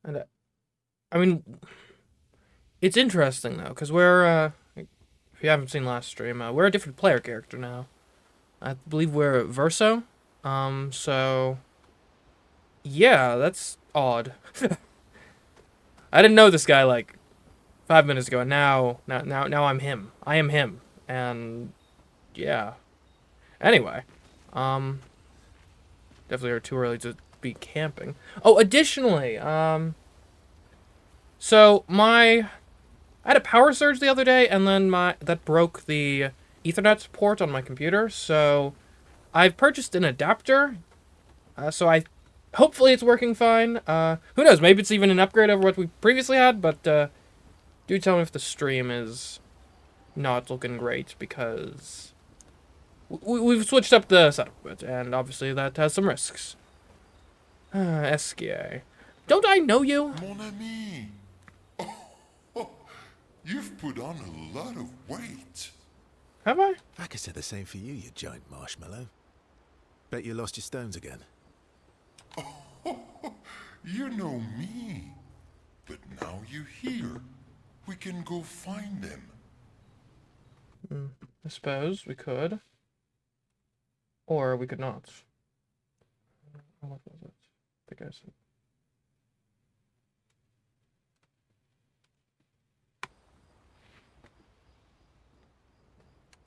And I mean, it's interesting though, because if you haven't seen last stream, we're a different player character now. I believe we're Verso. So yeah, that's odd. I didn't know this guy like 5 minutes ago. And now I'm him. I am him, and yeah. Anyway, um, definitely are too early to be camping. Oh, additionally, so I had a power surge the other day, and then that broke the Ethernet port on my computer. So I've purchased an adapter. So I hopefully it's working fine. Who knows? Maybe it's even an upgrade over what we previously had. But do tell me if the stream is not looking great because we've switched up the setup a bit, and obviously that has some risks. SKA. Don't I know you? Mon ami! Oh, you've put on a lot of weight. Have I? I could say the same for you, you giant marshmallow. Bet you lost your stones again. You know me. But now you're here. We can go find them. I suppose we could. Or we could not. What was it? I think I said.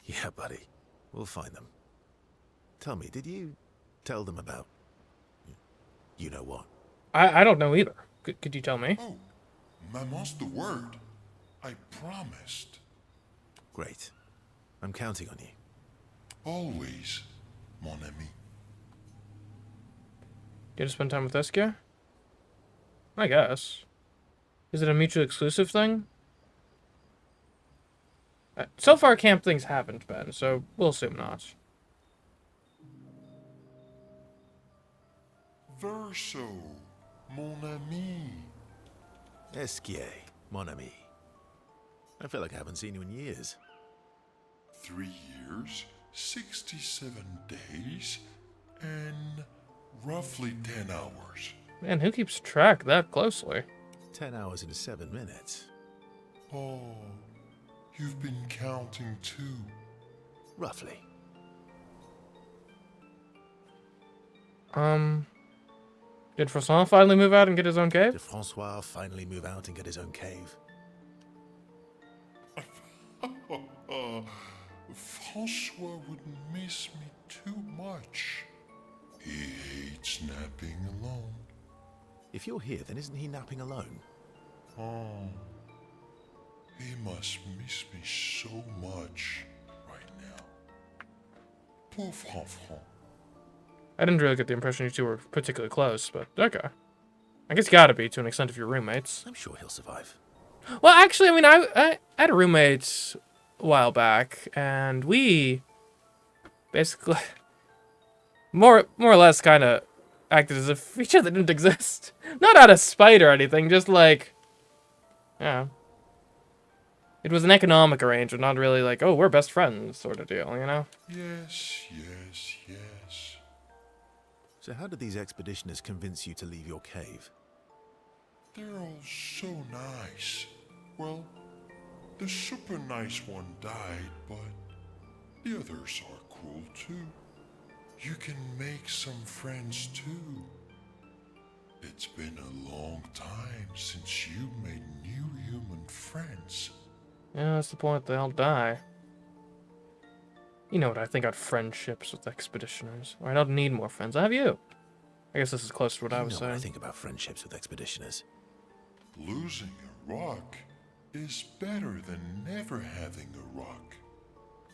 Yeah, buddy. We'll find them. Tell me, did you tell them about... you know what? I don't know either. Could you tell me? Oh, Maman's the word. I promised. Great. I'm counting on you. Always, mon ami. You to spend time with Eskia? I guess. Is it a mutually exclusive thing? So far, camp things haven't been, so we'll assume not. Verso, mon ami. Esquier, mon ami. I feel like I haven't seen you in years. 3 years, 67 days, and roughly 10 hours. Man, who keeps track that closely? 10 hours and 7 minutes. Oh, you've been counting too. Roughly. Did Francois finally move out and get his own cave? Did Francois finally move out and get his own cave? Francois would miss me too much. He hates napping alone. If you're here, then isn't he napping alone? Oh, he must miss me so much right now. Poor Franfran. I didn't really get the impression you two were particularly close, but okay. I guess you gotta be to an extent if you're roommates. I'm sure he'll survive. Well, actually, I mean, I had a roommate a while back, and we basically more or less kind of acted as if each other didn't exist. Not out of spite or anything, just like, yeah. It was an economic arrangement, not really like, oh, we're best friends sort of deal, you know? Yes, yes, yes. So how did these expeditioners convince you to leave your cave? They're all so nice. Well, the super nice one died, but the others are cool too. You can make some friends too. It's been a long time since you made new human friends. Yeah, that's the point, they all die. You know what I think about friendships with expeditioners. Or I don't need more friends, I have you. I guess this is close to what I was You know saying. what I think about friendships with expeditioners. Losing a rock is better than never having a rock.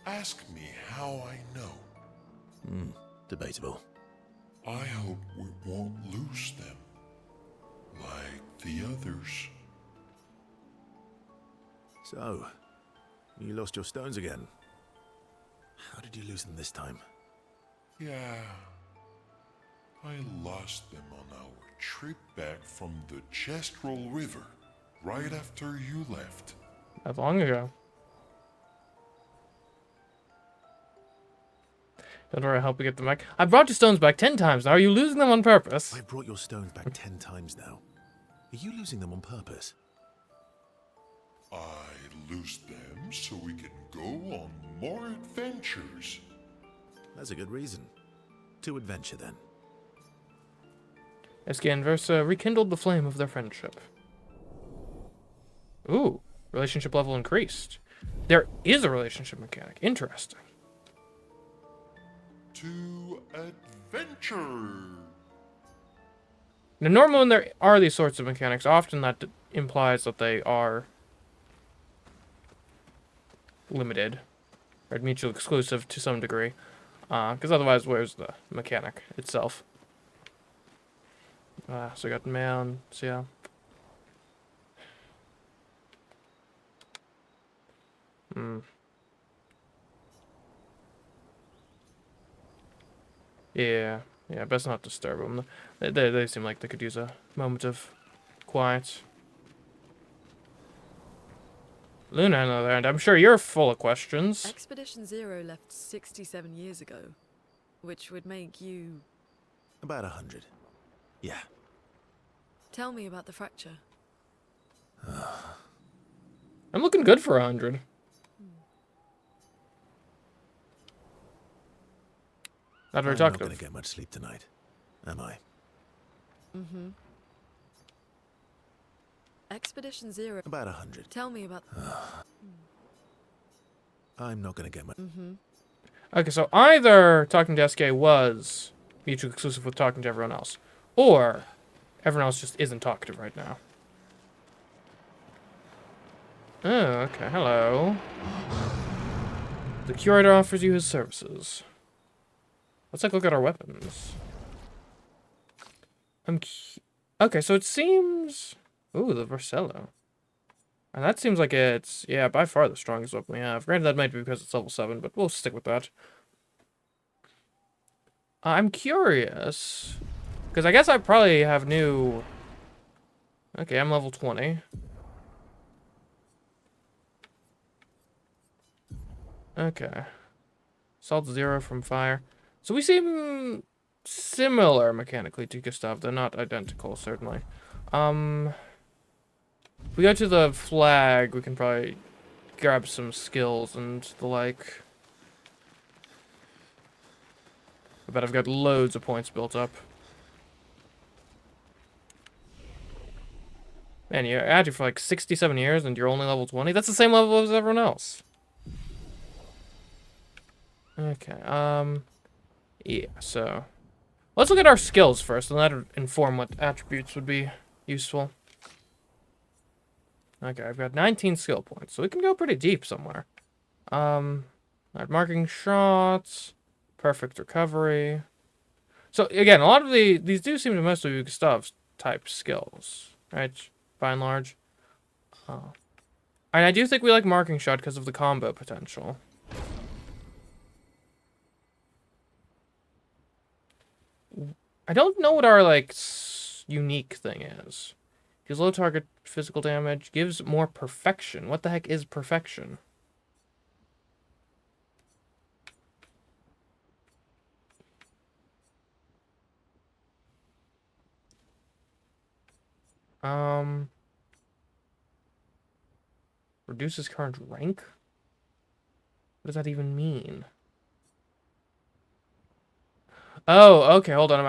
Ask me how I know. Debatable. I hope we won't lose them, like the others. So, you lost your stones again. How did you lose them this time? Yeah, I lost them on our trip back from the Chestrel River, right after you left. Not long ago. Don't worry, I'll help you get them back. I brought your stones back 10 times now. Are you losing them on purpose? I brought your stones back 10 times now. Are you losing them on purpose? I lose them so we can go on more adventures. That's a good reason. To adventure, then. Eski and Verso rekindled the flame of their friendship. Ooh, relationship level increased. There is a relationship mechanic. Interesting. To adventure. Now, normally when there are these sorts of mechanics, often that implies that they are limited, or mutually exclusive to some degree. Because otherwise, where's the mechanic itself? So we got mail and so yeah. Yeah, best not disturb them. They seem like they could use a moment of quiet. Luna, on the other hand, I'm sure you're full of questions. Expedition Zero left 67 years ago, which would make you... About 100. Yeah. Tell me about the fracture. I'm looking good for 100. Not very I'm not talkative. going to get much sleep tonight, am I? Mm-hmm. Expedition Zero... About 100. Tell me about... I'm not going to get much... Okay, so either talking to SK was mutually exclusive with talking to everyone else, or everyone else just isn't talkative right now. Oh, okay, hello. The curator offers you his services. Let's look at our weapons. Okay, so it seems... Ooh, the Verso. And that seems like it's, yeah, by far the strongest weapon we have. Granted, that might be because it's level 7, but we'll stick with that. I'm curious, because I guess I probably have new... Okay, I'm level 20. Okay. Salt 0 from fire. So we seem similar mechanically to Gustav. They're not identical, certainly. If we go to the flag, we can probably grab some skills and the like. I bet I've got loads of points built up. Man, you're at it for like 67 years and you're only level 20? That's the same level as everyone else. Okay, yeah, so... Let's look at our skills first, and that'll inform what attributes would be useful. Okay, I've got 19 skill points, so we can go pretty deep somewhere. Marking shots, perfect recovery. So, again, a lot of these do seem to mostly be Gustav's type skills, right? By and large. And I do think we like marking shot because of the combo potential. I don't know what our, like, unique thing is. Gives low target physical damage. Gives more perfection. What the heck is perfection? Reduces current rank? What does that even mean? Oh, okay, hold on.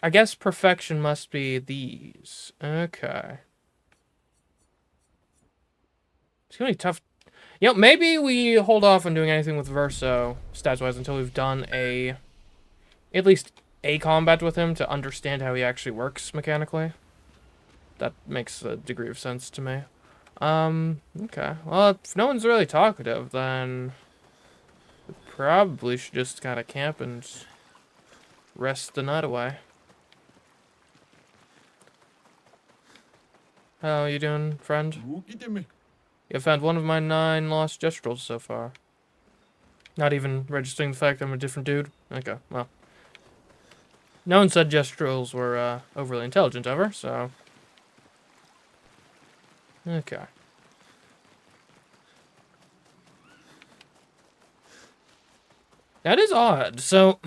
I guess perfection must be these. Okay. It's gonna be tough. You know, maybe we hold off on doing anything with Verso, stats-wise, until we've done at least a combat with him to understand how he actually works mechanically. That makes a degree of sense to me. Okay. Well, if no one's really talkative, then we probably should just kind of camp and rest the night away. How are you doing, friend? You have found one of my 9 lost gestrels so far. Not even registering the fact I'm a different dude? Okay, well. No one said gestrels were overly intelligent ever, so... Okay. That is odd, so...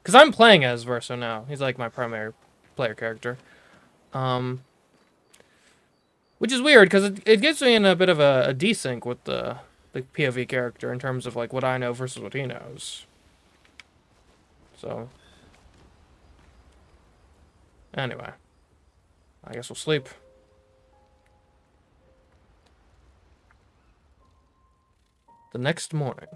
Because I'm playing as Verso now. He's like my primary player character. Which is weird, because it gets me in a bit of a desync with the POV character in terms of, like, what I know versus what he knows. So... Anyway. I guess we'll sleep. The next morning.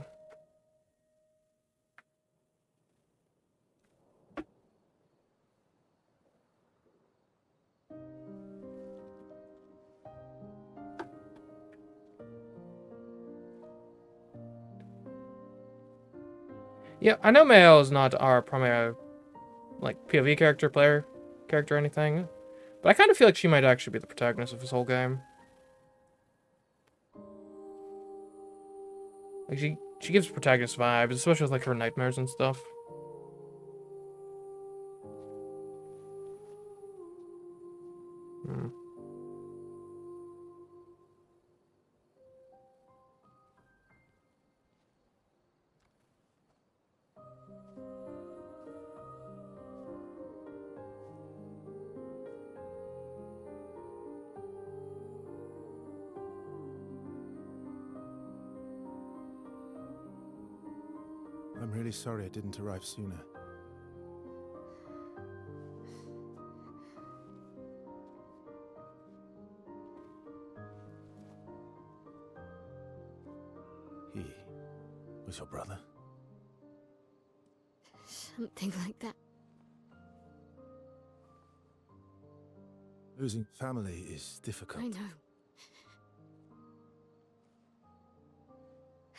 Yeah, I know Mael is not our primary, like, POV character, player character or anything, but I kind of feel like she might actually be the protagonist of this whole game. Like, she gives protagonist vibes, especially with, like, her nightmares and stuff. Hmm. I'm really sorry I didn't arrive sooner. He was your brother? Something like that. Losing family is difficult. I know.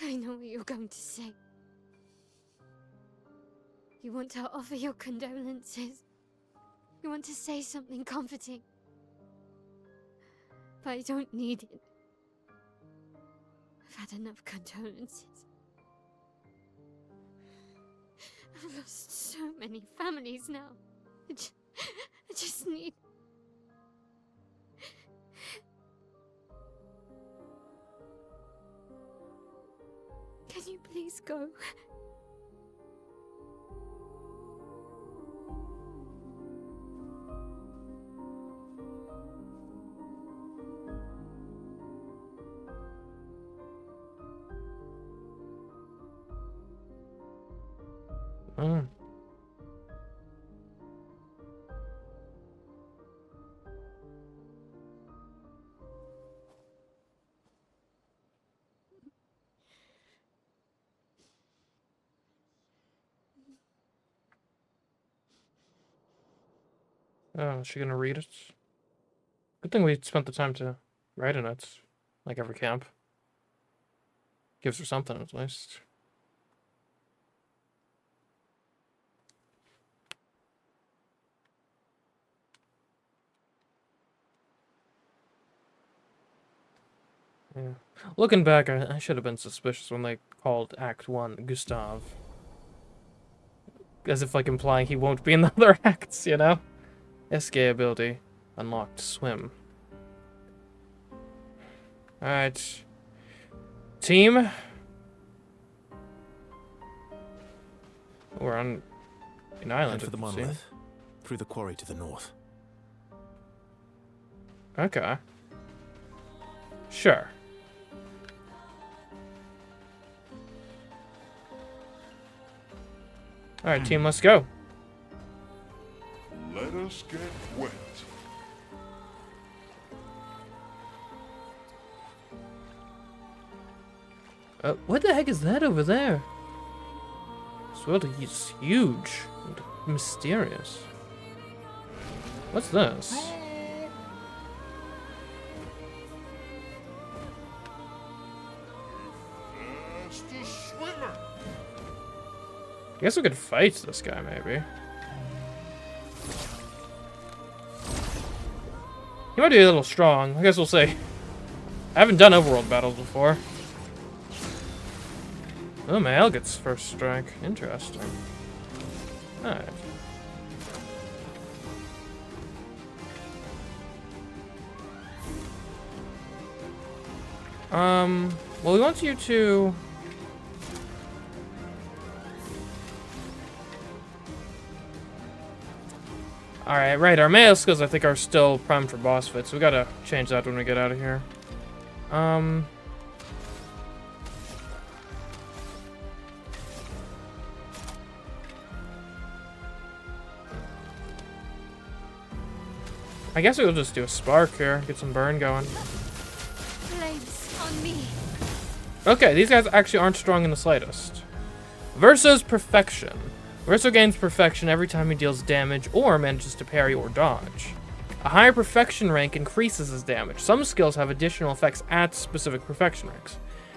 I know what you're going to say. You want to offer your condolences. You want to say something comforting. But I don't need it. I've had enough condolences. I've lost so many families now. I just need... Can you please go? Oh. Oh, is she gonna read it? Good thing we spent the time to write in it, like every camp. Gives her something at least. Yeah. Looking back, I should have been suspicious when they called Act 1 Gustav. As if, like, implying he won't be in the other acts, you know? SK ability. Unlocked. Swim. Alright. Team. We're on an island. Head for the it seems. monolith. Through the quarry to the north. Okay. Sure. Alright, team, let's go. Let us get wet. What the heck is that over there? This world is huge and mysterious. What's this? Faster swimmer. I guess we could fight this guy, maybe. He might be a little strong. I guess we'll see. I haven't done overworld battles before. Oh, Mael gets first strike. Interesting. Alright. Well, we want you to... Alright, right, our melee skills I think are still primed for boss fights, so we gotta change that when we get out of here. I guess we'll just do a spark here, get some burn going. Flames on me. Okay, these guys actually aren't strong in the slightest. Verso's Perfection. Verso gains perfection every time he deals damage or manages to parry or dodge. A higher perfection rank increases his damage. Some skills have additional effects at specific perfection ranks.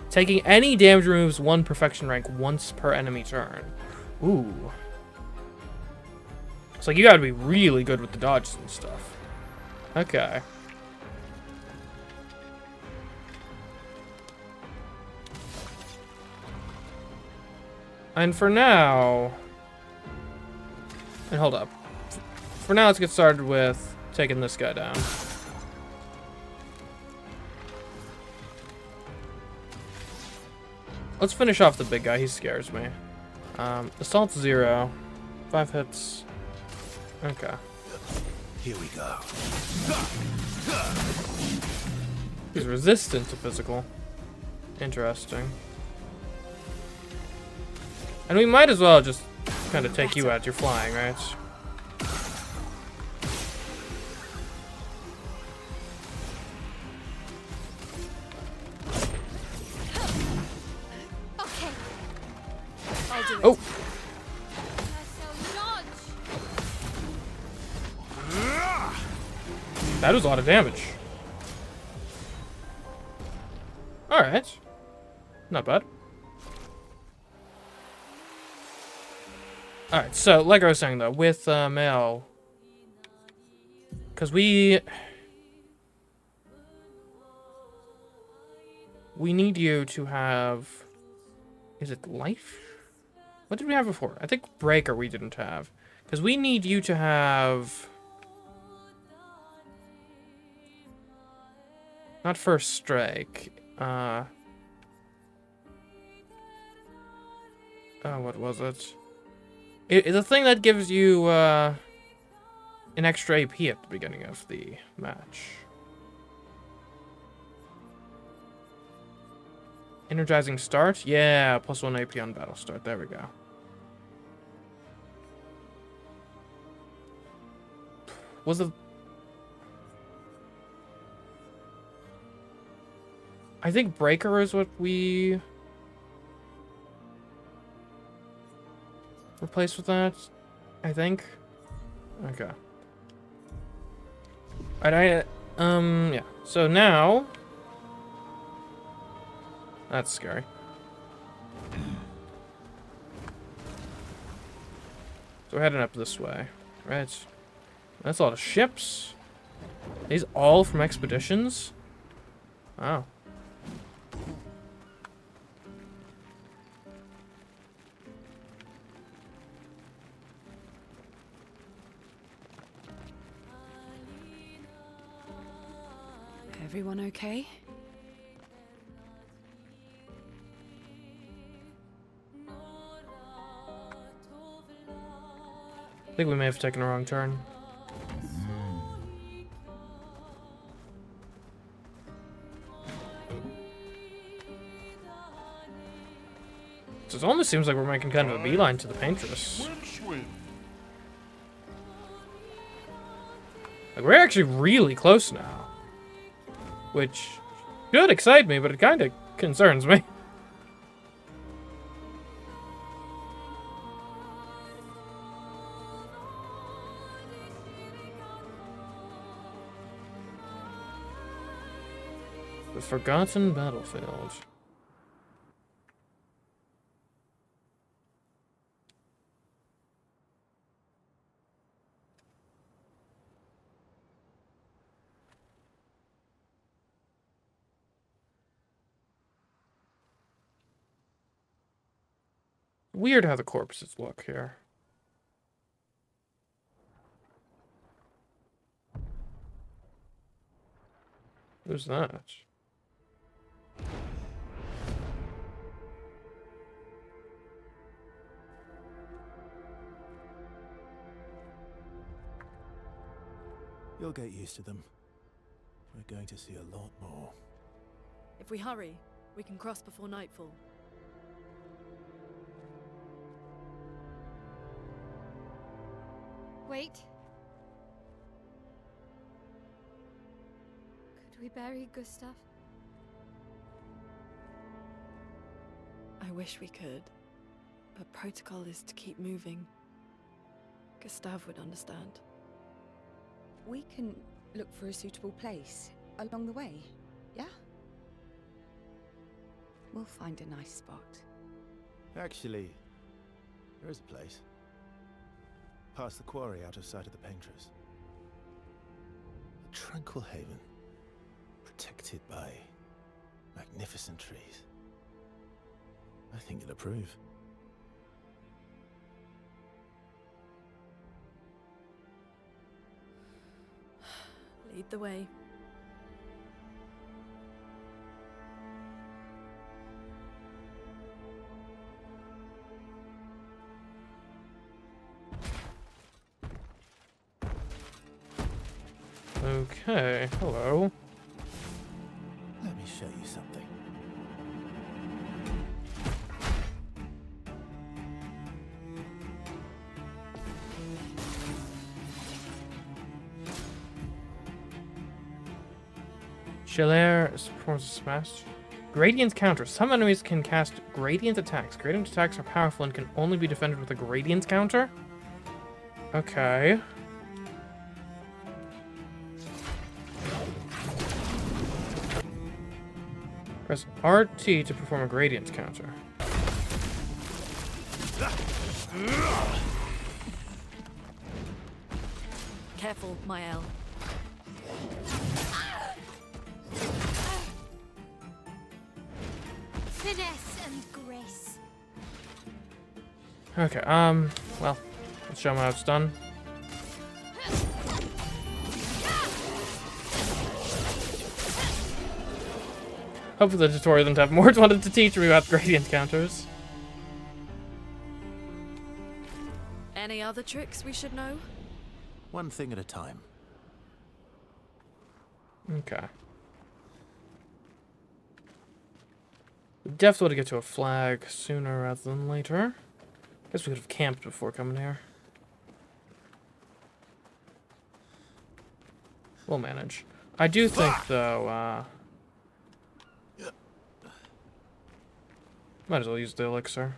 Taking any damage removes 1 perfection rank once per enemy turn. Ooh. It's like you gotta be really good with the dodges and stuff. Okay. And for now... And hold up. For now, let's get started with taking this guy down. Let's finish off the big guy. He scares me. Assault 0. 5 hits. Okay. Here we go. He's resistant to physical. Interesting. And we might as well just kind of take you out. You're flying, right? Okay. I'll do it. Oh! Verso, dodge. That was a lot of damage. Alright. Not bad. Alright, so, like I was saying though, with Mel, because we need you to have, is it life? What did we have before? I think Breaker we didn't have, because we need you to have, not First Strike, oh, what was it? It's a thing that gives you an extra AP at the beginning of the match. Energizing start? Yeah, plus 1 AP on battle start. There we go. Was it... I think Breaker is what we... replaced with that, I think. Okay. Alright, yeah. So now... That's scary. So we're heading up this way, right? That's a lot of ships. These all from expeditions? Wow. Everyone okay? I think we may have taken a wrong turn. So it almost seems like we're making kind of a beeline to the Paintress. Swim. Like, we're actually really close now. Which should excite me, but it kind of concerns me. The Forgotten Battlefield. Weird how the corpses look here. Who's that? You'll get used to them. We're going to see a lot more. If we hurry, we can cross before nightfall. Wait. Could we bury Gustav? I wish we could, but protocol is to keep moving. Gustav would understand. We can look for a suitable place along the way, yeah? We'll find a nice spot. Actually, there is a place. Past the quarry, out of sight of the Paintress. A tranquil haven, protected by magnificent trees. I think you'll approve. Lead the way. Okay, hello. Let me show you something. Clair performs a smash. Gradient counter. Some enemies can cast gradient attacks. Gradient attacks are powerful and can only be defended with a gradient counter. Okay. Press RT to perform a gradient counter. Careful, Mael. Finesse and grace. Okay, well, let's show them how it's done. Hopefully the tutorial didn't have more it wanted to teach me about gradient counters. Any other tricks we should know? One thing at a time. Okay. We definitely want to get to a flag sooner rather than later. Guess we could have camped before coming here. We'll manage. I do think, though, might as well use the elixir.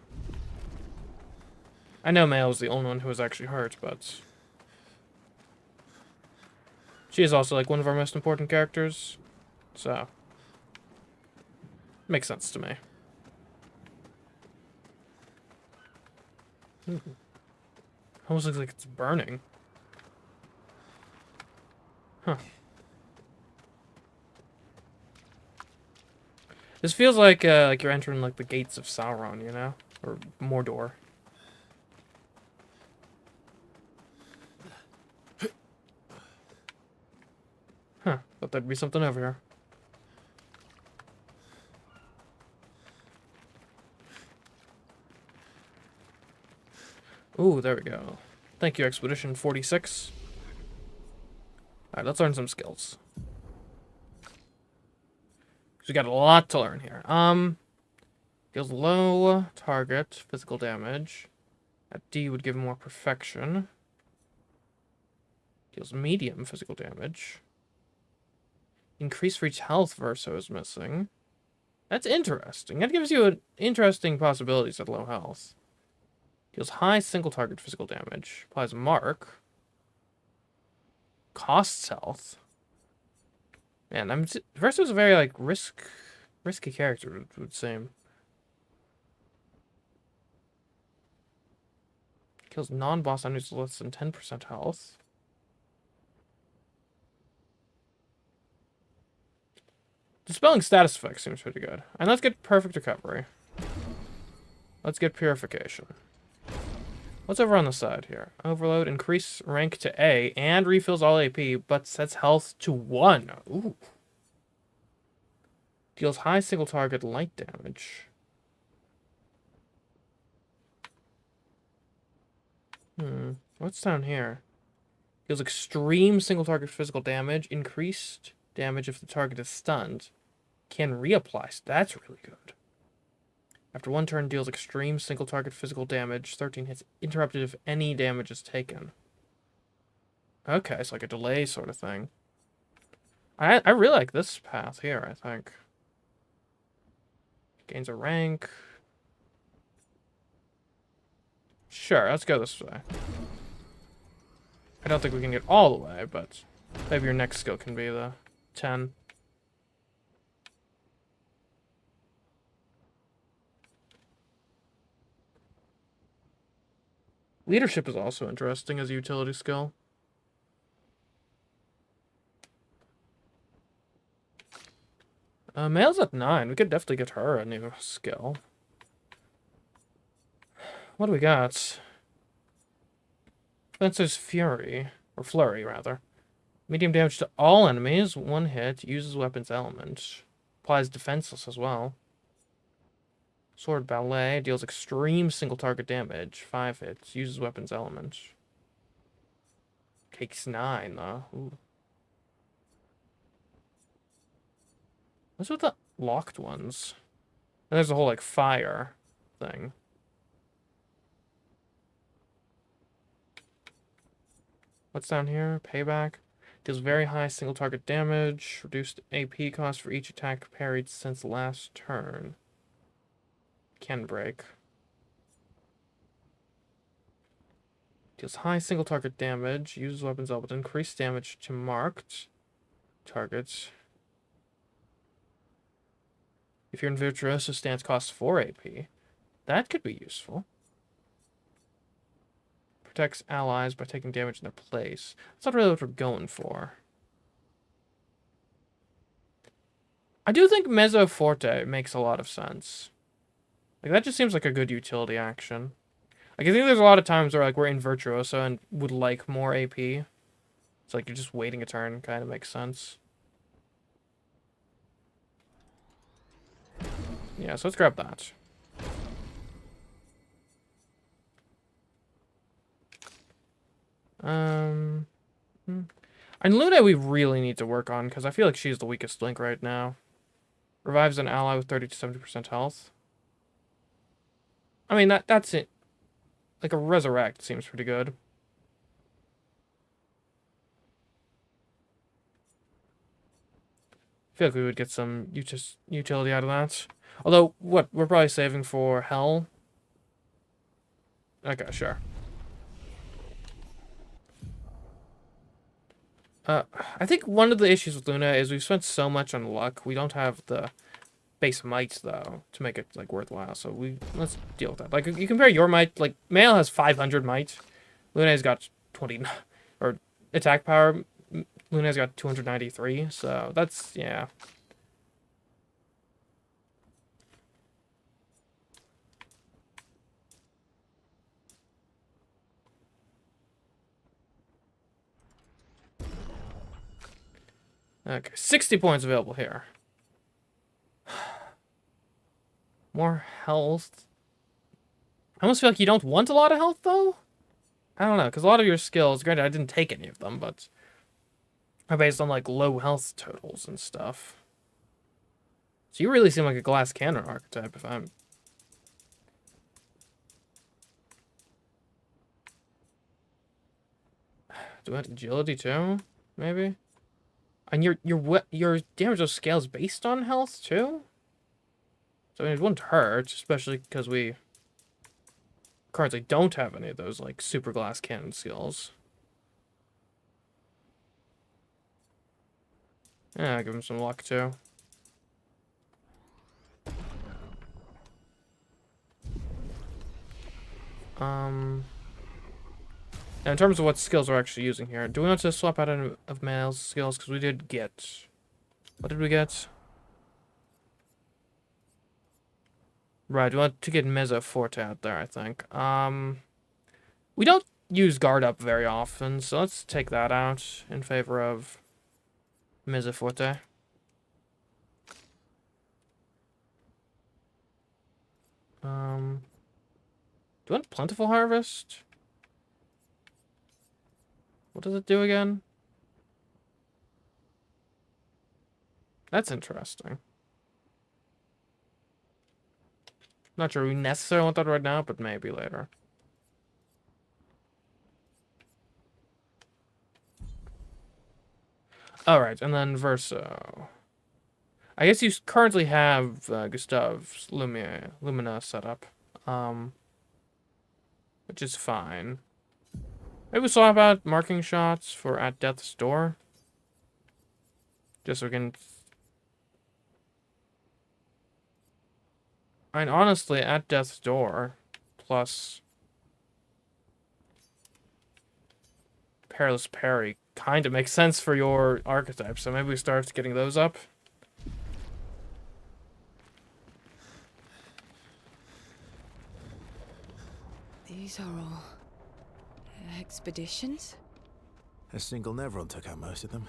I know Mael was the only one who was actually hurt, but she is also, like, one of our most important characters, so makes sense to me. Almost looks like it's burning. Huh. This feels like you're entering like the gates of Sauron, you know, or Mordor. Huh? Thought there'd be something over here. Ooh, there we go. Thank you, Expedition 46. Alright, let's learn some skills. We got a lot to learn here. Deals low target physical damage. At D would give more perfection. Deals medium physical damage. Increased for each health Verso is missing. That's interesting. That gives you interesting possibilities at low health. Deals high single target physical damage. Applies a mark. Costs health. Man, Verso's a very, like, risky character, it would seem. Kills non-boss enemies with less than 10% health. Dispelling status effects seems pretty good. And let's get perfect recovery. Let's get purification. What's over on the side here? Overload, increase rank to A, and refills all AP, but sets health to 1. Ooh. Deals high single target light damage. What's down here? Deals extreme single target physical damage. Increased damage if the target is stunned. Can reapply. That's really good. After one turn, deals extreme single target physical damage. 13 hits. Interrupted if any damage is taken. Okay, it's like a delay sort of thing. I really like this path here, I think. Gains a rank. Sure, let's go this way. I don't think we can get all the way, but maybe your next skill can be the 10. Leadership is also interesting as a utility skill. Male's at 9. We could definitely get her a new skill. What do we got? Spencer's Fury. Or Flurry, rather. Medium damage to all enemies. 1 hit. Uses weapons element. Applies defenseless as well. Sword Ballet. Deals extreme single target damage. 5 hits. Uses weapons element. Takes 9, though. Ooh. What's with the locked ones? And there's a whole, like, fire thing. What's down here? Payback. Deals very high single target damage. Reduced AP cost for each attack parried since last turn. Can break. Deals high single target damage. Uses weapons able to increase damage to marked targets. If your Virtuoso stance costs 4 AP, that could be useful. Protects allies by taking damage in their place. That's not really what we're going for. I do think Mezzo Forte makes a lot of sense. Like, that just seems like a good utility action. Like, I think there's a lot of times where, like, we're in Virtuoso and would like more AP. It's like you're just waiting a turn, kind of makes sense. Yeah, so let's grab that. And Luna we really need to work on, because I feel like she's the weakest link right now. Revives an ally with 30 to 70% health. I mean, that's it. Like, a Resurrect seems pretty good. I feel like we would get some utility out of that. Although, what? We're probably saving for Hell? Okay, sure. I think one of the issues with Luna is we've spent so much on luck. We don't have the base might, though, to make it, like, worthwhile. So let's deal with that. Like, you compare your might, like, Male has 500 might. Luna's got 20, or attack power. Luna's got 293, so that's, yeah. Okay, 60 points available here. More health. I almost feel like you don't want a lot of health, though? I don't know, because a lot of your skills, granted, I didn't take any of them, but are based on, like, low health totals and stuff. So you really seem like a glass cannon archetype, if I'm... Do I have agility, too? Maybe? And your damage of scale is based on health, too? So, I mean, it wouldn't hurt, especially because we currently don't have any of those, like, super glass cannon skills. Yeah, give him some luck, too. Now, in terms of what skills we're actually using here, do we want to swap out any of Male's skills? Because we did get... What did we get? Right, we want to get Mezzo Forte out there, I think. We don't use Guard Up very often, so let's take that out in favor of Mezzo Forte. Do you want Plentiful Harvest? What does it do again? That's interesting. Not sure we necessarily want that right now, but maybe later. Alright, and then Verso. I guess you currently have Gustav's Lumina set up. Which is fine. Maybe we swap out marking shots for at death's door. Just so we can... I mean, honestly, at death's door plus Perilous Parry kind of makes sense for your archetype, so maybe we start getting those up. These are all expeditions? A single Nevron took out most of them.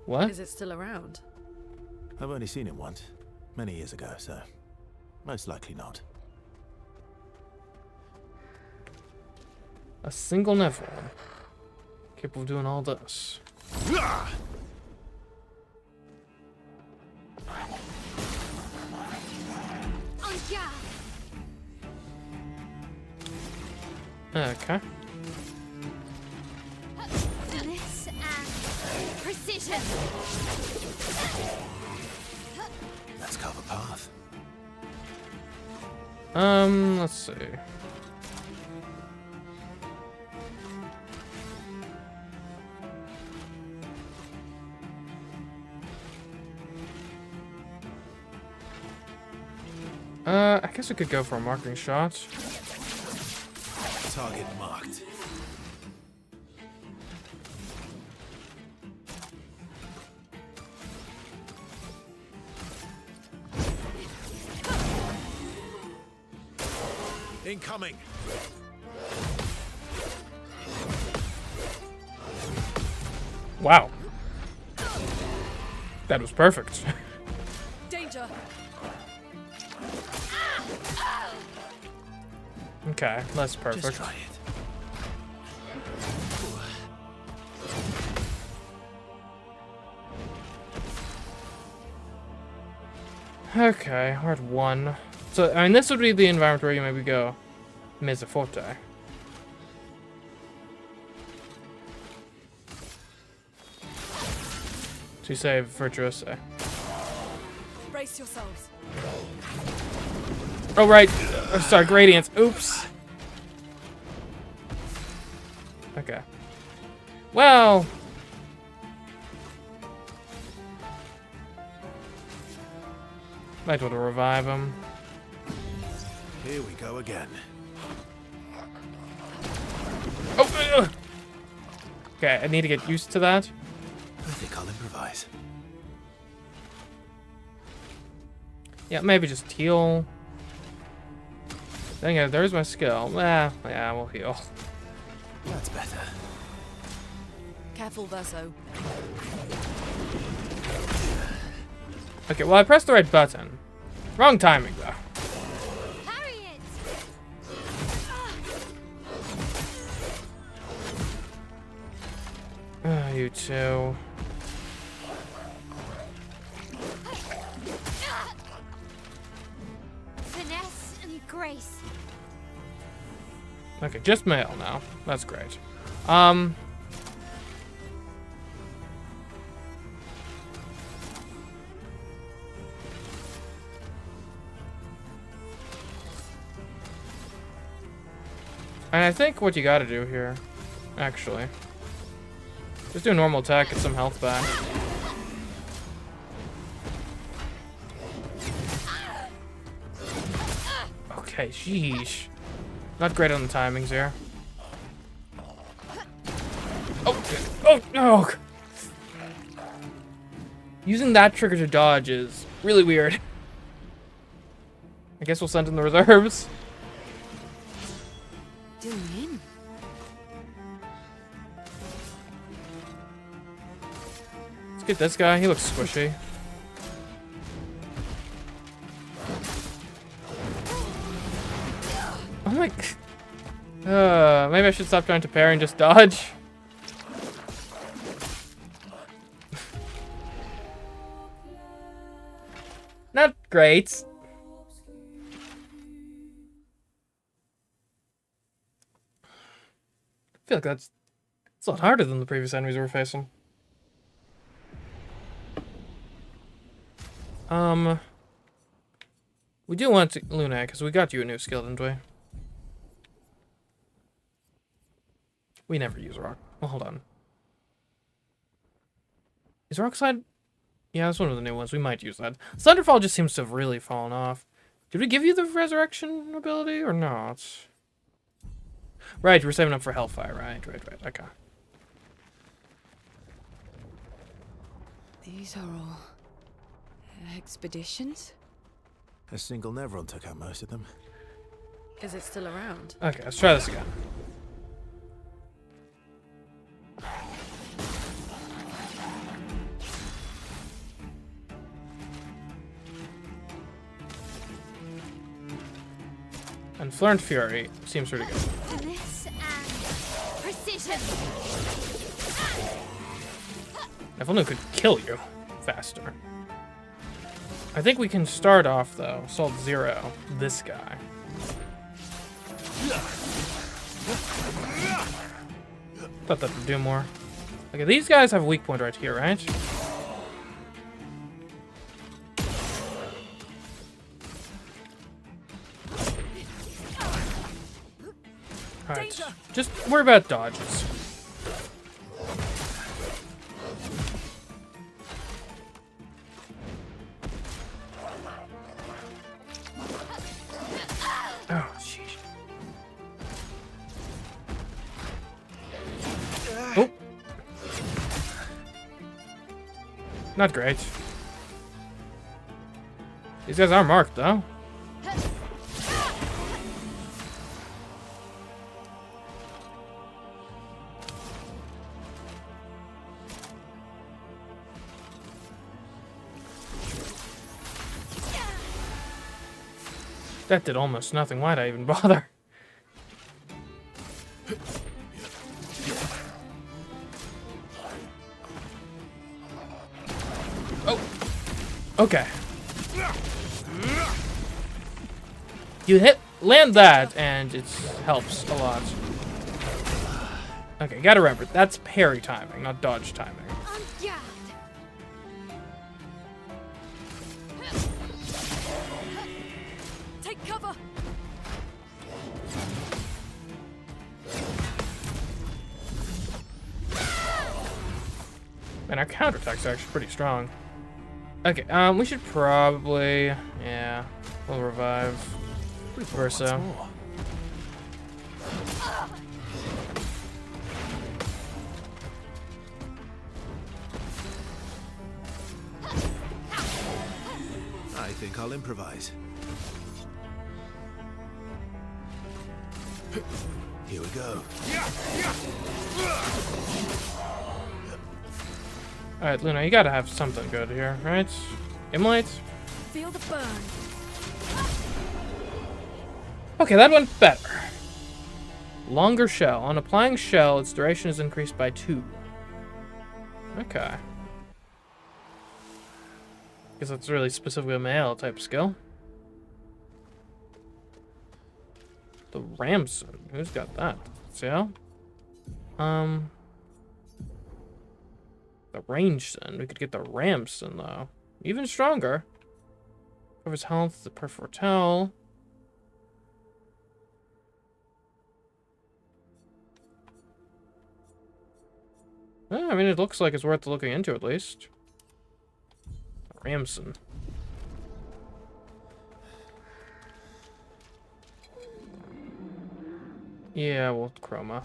What? Is it still around? I've only seen him once, many years ago, so most likely not. A single Nevron. Capable of doing all this. Okay. Finesse and precision. Let's carve a path. Let's see. I guess we could go for a marking shot. Target marked. Incoming. Wow. That was perfect. Danger! Okay, that's Just perfect. try it. Okay, we're at 1. So, I mean, this would be the environment where you maybe go Mezza Forte. To save Virtuoso. Brace yourselves. Oh, right. Sorry, Gradients. Oops. Okay. Well. Might want to revive him. Here we go again. Oh! Okay, I need to get used to that. I think I'll improvise. Yeah, maybe just heal. Then again, there's my skill. Yeah, we'll heal. That's better. Careful, Verso. Okay, well, I pressed the right button. Wrong timing, though. Parry it. You two. Finesse and grace. Okay, just male now. That's great. And I think what you gotta do here, actually, just do a normal attack, get some health back. Okay, sheesh. Not great on the timings here. Oh. Using that trigger to dodge is really weird. I guess we'll send in the reserves. Doing in. Let's get this guy. He looks squishy. Oh my... maybe I should stop trying to parry and just dodge. Great. I feel like it's a lot harder than the previous enemies we were facing. We do want to Luna, because we got you a new skill, didn't we? We never use rock. Well, hold on. Is rock slide? Yeah, that's one of the new ones. We might use that. Thunderfall just seems to have really fallen off. Did we give you the resurrection ability or not? Right, we're saving up for Hellfire. Right. Okay. These are all expeditions? A single Nevron took out most of them. Is it still around? Okay, let's try this again. And Flare and Fury seems pretty good. Finesse and precision. If only we could kill you faster. I think we can start off, though. Assault 0. This guy. Thought that would do more. Okay, these guys have a weak point right here, right? Alright. Just worry about dodges. Oh, jeez. Oh. Not great. These guys are marked, though. That did almost nothing. Why'd I even bother? Oh. Okay. You land that, and it helps a lot. Okay, gotta remember, that's parry timing, not dodge timing. On guard. Take cover! Man, our counterattacks are actually pretty strong. Okay, we should probably, yeah, we'll revive Verso. I think I'll improvise. Here we go. Alright, Luna, you gotta have something good here, right? Immolate? Feel the burn. Okay, that went better. Longer shell. On applying shell, its duration is increased by 2. Okay. Guess that's really specifically a male type skill. The Ramson. Who's got that? Seal? The Rangeson. We could get the Ramson, though. Even stronger. Covers health, the Perfortel. I mean, it looks like it's worth looking into, at least. Ramson. Yeah, well, Chroma.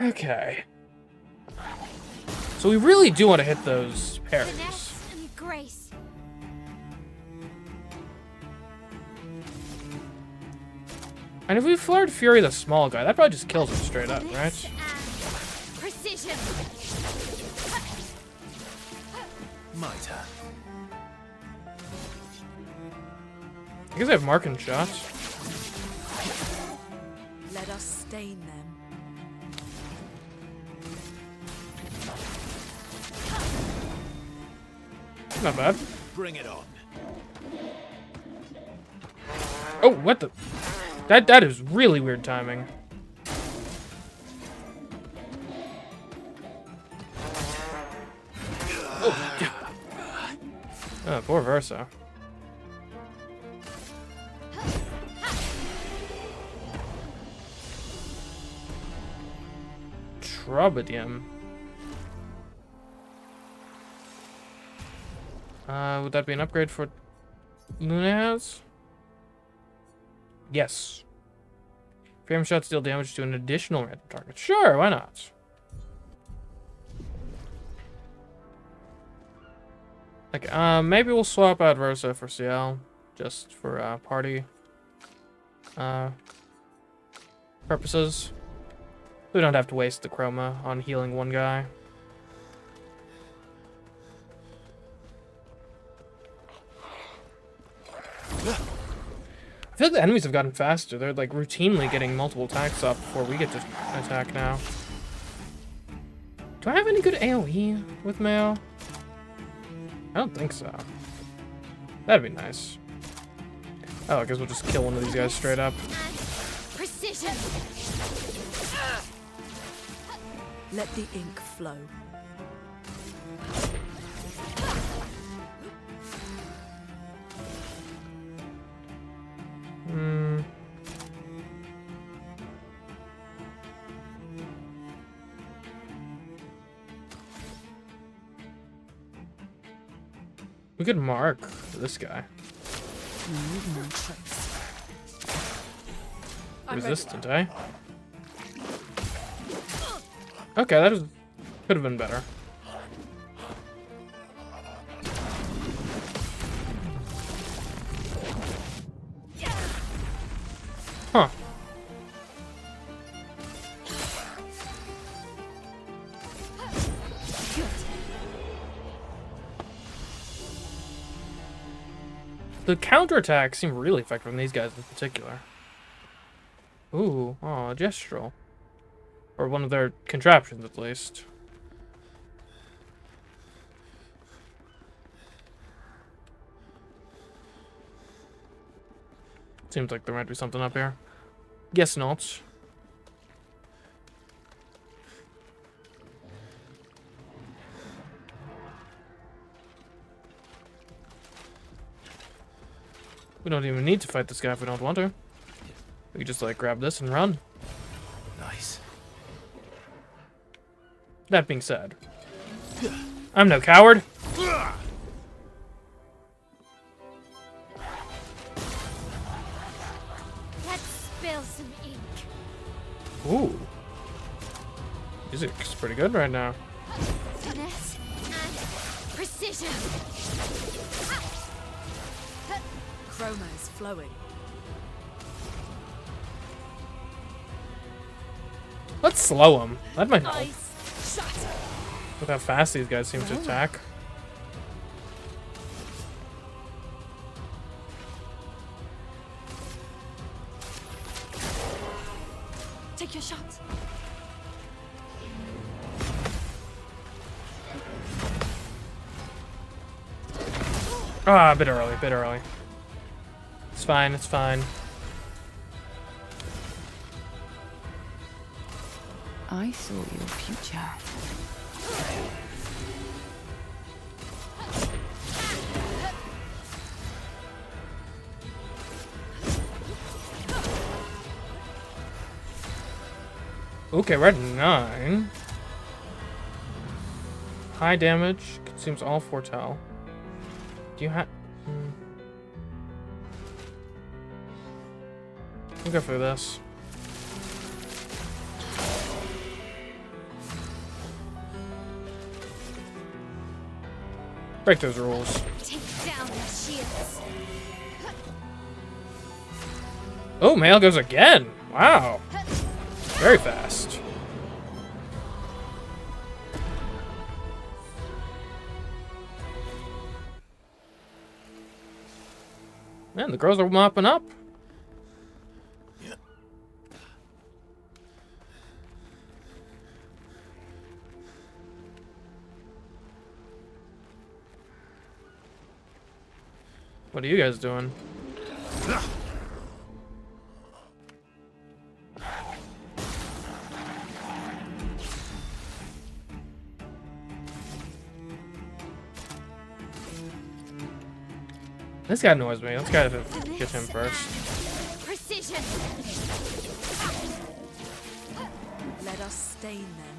Okay. So we really do want to hit those parries. Finesse and grace. And if we flared Fury the small guy, that probably just kills him straight up, right? Finesse and precision. My turn. I guess I have marking shots. Let us stain them. Not bad. Bring it on. Oh, what the? That is really weird timing. Oh, poor Verso. Trubadium. Would that be an upgrade for Lunaz? Yes. Frame shots deal damage to an additional random target. Sure, why not? Like, maybe we'll swap out Verso for CL, just for party purposes. We don't have to waste the chroma on healing one guy. I feel like the enemies have gotten faster. They're like routinely getting multiple attacks up before we get to attack now. Do I have any good AoE with Mayo? I don't think so. That'd be nice. Oh, I guess we'll just kill one of these guys straight up. Precision. Let the ink flow. We could mark this guy. Resistant, eh? Okay, that could have been better. Huh. The counterattacks seem really effective on these guys in particular. Ooh, oh, a gestural. Or one of their contraptions, at least. Seems like there might be something up here. Guess not. We don't even need to fight this guy if we don't want to. We can just, like, grab this and run. Nice. That being said, I'm no coward. Let's spill some ink. Ooh. Music's pretty good right now. Finesse and precision. Chroma is flowing. Let's slow him. That might help. Ice shut. Look how fast these guys seem to attack. Take your shot. Ah, a bit early, bit early. It's fine, it's fine. I saw your future. Okay, we're at 9. High damage, consumes all foretell. Do you have... I'll go for this. Break those rules. Take down the shields. Oh, Mail goes again. Wow. Very fast. Man, the girls are mopping up. Yeah. What are you guys doing? This guy annoys me. Let's gotta get him first. Precision. Let us stain them.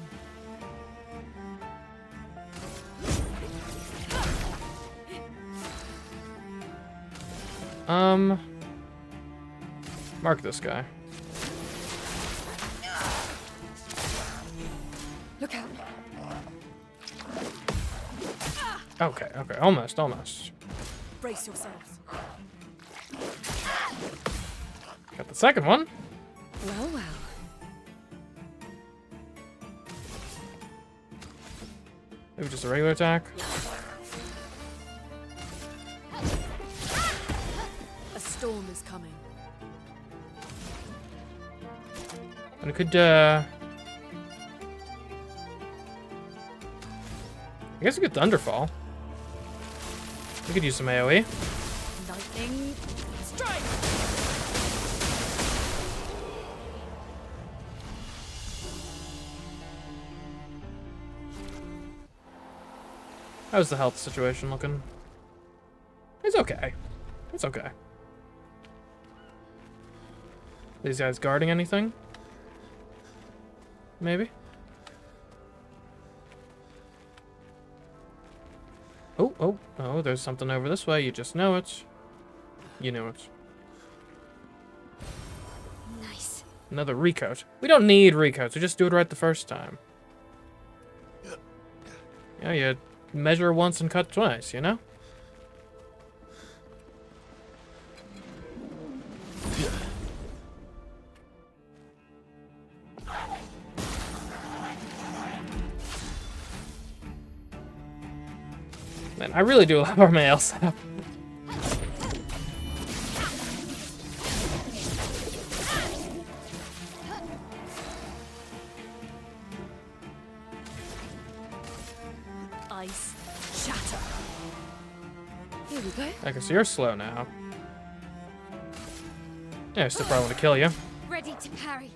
Mark this guy. Look out. Okay, okay, almost. Brace yourselves. Got the second one. Well, well. Maybe just a regular attack. A storm is coming. And it could, I guess we could Thunderfall. We could use some AoE. Lightning strike. How's the health situation looking? It's okay. It's okay. These guys guarding anything? Maybe? Oh, there's something over this way. You just know it. You know it. Nice. Another recoat. We don't need recoats. We just do it right the first time. Yeah, you measure once and cut twice, you know? Man, I really do love our mail setup. Ice shatter. Here we go. Okay, so you're slow now. Yeah, I still probably want to kill you. Ready to parry.